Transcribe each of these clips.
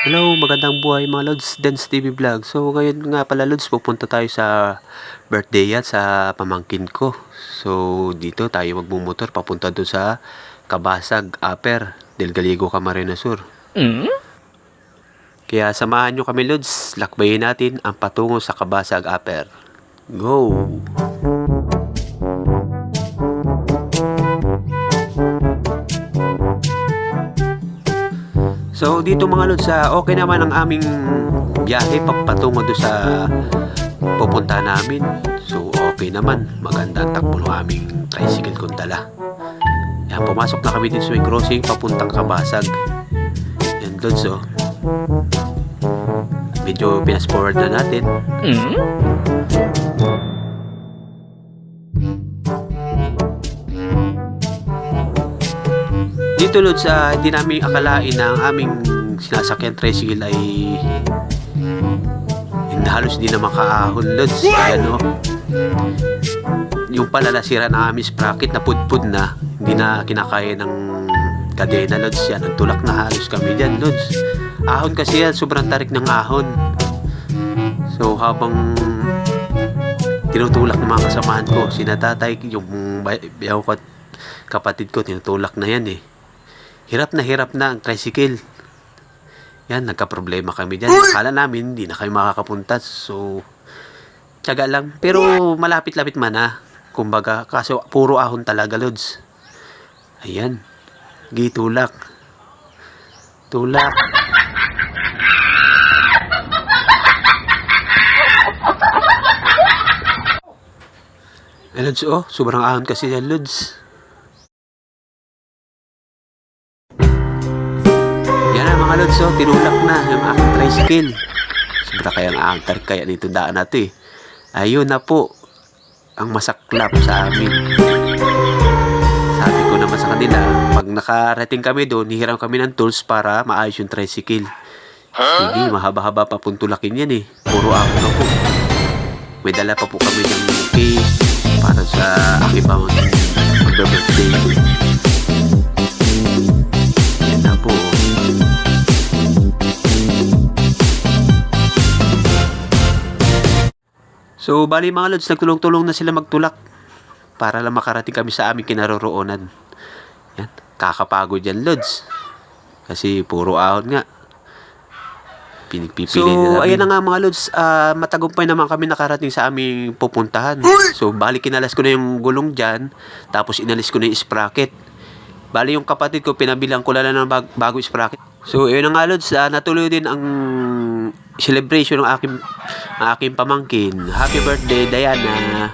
Hello, magandang buhay mga Lods, Dance TV Vlog. So ngayon nga pala Lods, pupunta tayo sa birthday at sa pamangkin ko. So dito tayo magmumotor papunta doon sa Kabasag, Upper, Del Gallego, Camarines Sur. Kaya samahan nyo kami Lods, lakbayin natin ang patungo sa Kabasag, Upper. Go! So dito mga Lods, okay naman ang aming biyahe papatungo doon sa pupunta namin. So okay naman, maganda ang takbo ng aming tricycle kung dala. Yan, pumasok na kami dito sa may crossing papuntang Kabasag. Yan Lods, oh. Medyo pinas forward na natin. Dito Lods, hindi namin akalain na ang aming sinasakyan tricycle ay halos di na makaahon Lods. Ayan o. Yung pala nasira na aming sprocket na pudpud na, hindi na kinakaya ng kadena Lods. Yan, nagtulak na halos kami dyan Lods. Ahon kasi yan, sobrang tarik ng ahon. So habang tinutulak ng mga kasamahan ko, sinatatay yung biyaw ko at kapatid ko, tinutulak na yan eh. Hirap na ang tricycle. Yan, nagka-problema kami dyan. Akala namin hindi na kami makakapunta. So, tiyaga lang. Pero malapit-lapit man ha. Kumbaga, kaso puro ahon talaga Lods. Ayan. Gitulak. Tulak. Eh Lods, oh, sobrang ahon kasi yan Lods. Mga Lods, oh, tinulak na yung aking tricycle. Sobra kayang aantar kaya nito daan nato eh. Ayun na po ang masaklap sa amin. Sabi ko naman sa kanila, pag nakarating kami doon, hihiram kami ng tools para maayos yung tricycle. Hindi, mahaba-haba pa pong tulakin yan eh. Puro ako na po. May dala pa po kami ng cake para sa aking mag-birthday. Yan na po. So, bali mga Lods, nagtulong-tulong na sila magtulak para lang makarating kami sa aming kinaroroonan. Yan, kakapagod yan Lods. Kasi puro ahon nga. Pinipili so, na namin. Ayan na nga mga Lods, matagumpay naman kami nakarating sa aming pupuntahan. So, bali kinalas ko na yung gulong dyan, tapos inalis ko na yung sprocket. Bali yung kapatid ko, pinabilang ko lang ng bago sprocket. So, ayun na nga Lods, natuloy din ang celebration ng aking pamangkin. Happy birthday Diana.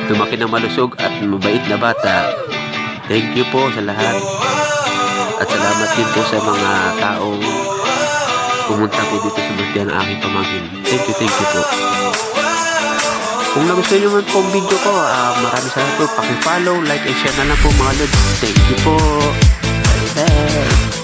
Lumaki na malusog at mabait na bata. Thank you po sa lahat. At salamat din po sa mga taong pumunta po dito sa birthday ng aking pamangkin. Thank you po. Kung nagustuhan nyo man po ang video ko, maraming salamat po. Paki-follow, like, and share na lang po mga Lods. Thank you po. Bye-bye.